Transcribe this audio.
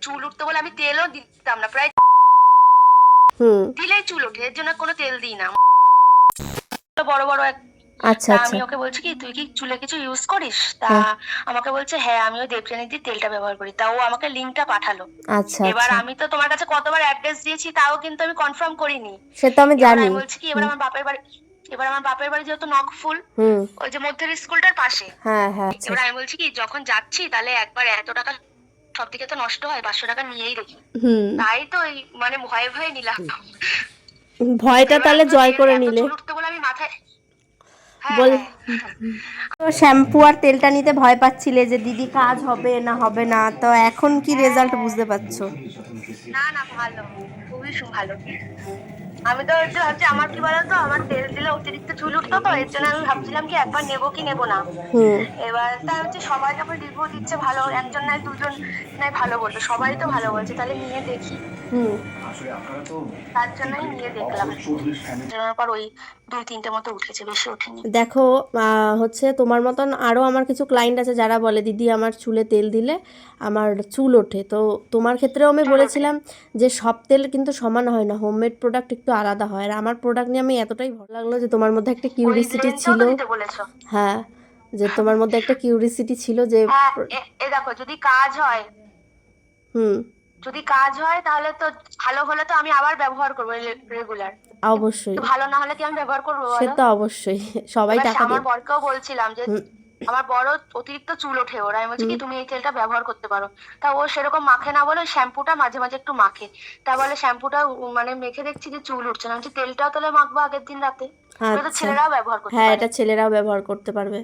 চুল উঠতো বলে আমি তেলও দিতাম না, প্রায় দিলেই চুল ওঠে, এর জন্য কোনো তেল দিই না। বড় বড় আচ্ছা তা আচ্ছা। আমি ওকে বলছি কি তুই কি চুলে কিছু ইউজ করিস? তা হ্যাঁ। আমাকে বলছে হ্যাঁ আমি ওই দেবযানীর তেলটা ব্যবহার করি। তা ও আমাকে লিঙ্কটা পাঠালো। আচ্ছা এবার আচ্ছা। আমি তো তোমার কাছে কতবার অ্যাড্রেস দিয়েছি, তাও কিন্তু আমি কনফার্ম করিনি। সে তো আমি এবার জানি। আমি বলছি কি হুম এবার আমার বাপের বাড়ি যেহেতু নকফুল, হুম। ওই যে মধ্যের স্কুলটার পাশে। হ্যাঁ হ্যাঁ আচ্ছা। এবার আমি বলছি কি যখন যাচ্ছি তাহলে একবার এত টাকা সব দিকে তো নষ্ট হয়, 500 টাকা নিয়েই দেখি। হুম। তাই তো এই মানে ভয়ে ভয়ে নিলাম। ভয়টা এবার তাহলে আমি তো জয় তেল করে এত নিলে। চুল উঠতে বলে আমি মাথায়, হ্যাঁ বল। হ্যাঁ। তো শ্যাম্পু আর তেলটা নিতে ভয় পাচ্ছিলে যে দিদি কাজ হবে না হবে না, তো এখন কি হ্যাঁ রেজাল্ট হ্যাঁ, বুঝতে পারছো? না না ভালো, খুবই ভালো। আমি তো হচ্ছে ভাবছি আমার কি বলতো, আমার তেল দিলে অতিরিক্ত চুল উঠতো, তো এর জন্য আমি ভাবছিলাম কি একবার নেবো কি নেবো না। হুম এবার তাই হচ্ছে সবাই যখন রিভিউ দিচ্ছে ভালো, একজন নাই দুজন নাই ভালো বললো, সবাই তো ভালো বলছে, তাহলে নিয়ে দেখি। হুম। তার জন্যই নিয়ে দেখলাম। নেওয়ার পর ওই 2-3টে মতো উঠেছে, বেশি ওঠেনি। দেখো, হচ্ছে তোমার মতন আরও আমার কিছু ক্লায়েন্ট আছে যারা বলে দিদি আমার চুলে তেল দিলে আমার চুল ওঠে। তো তোমার ক্ষেত্রেও আমি চুল ওঠে। বলেছিলাম যে সব তেল কিন্তু সমান হয় না, হোমমেড প্রোডাক্ট একটু আলাদা হয়। আর আমার প্রোডাক্ট নিয়ে আমি এতটাই ভালো লাগলো যে তোমার মধ্যে একটা ওই কিউরিসিটি লিঙ্কটাও ছিল। তো দিতে বলেছো। হ্যাঁ, যে তোমার মধ্যে একটা কিউরিসিটি ছিল যে হ্যাঁ, এ দেখো যদি কাজ হয়, হুম। যদি কাজ হয় তাহলে তো ভালো হলে তো আমি আবার ব্যবহার করবো রেগুলার। অবশ্যই। ভালো না হলে কি আমি ব্যবহার করবো সে বলো? তো অবশ্যই। সবাই এবার টাকা আমার দিয়ে। বরকেও বলছিলাম যে হুম আমার বড় অতিরিক্ত চুল ওঠে ওর, আমি বলছি হুম। কি তুমি এই তেলটা ব্যবহার করতে পারো। তা ও সেরকম মাখে না বলে শ্যাম্পুটা মাঝে মাঝে একটু মাখে। তা বলে শ্যাম্পুটা মানে মেখে দেখছি যে চুল উঠছে না, আমি বলছি তেলটাও তাহলে মাখবো আগের দিন রাতে। ওটা তো আচ্ছা। ছেলেরাও ব্যবহার করতে হ্যাঁ, পারে। এটা ছেলেরাও ব্যবহার করতে পারবে।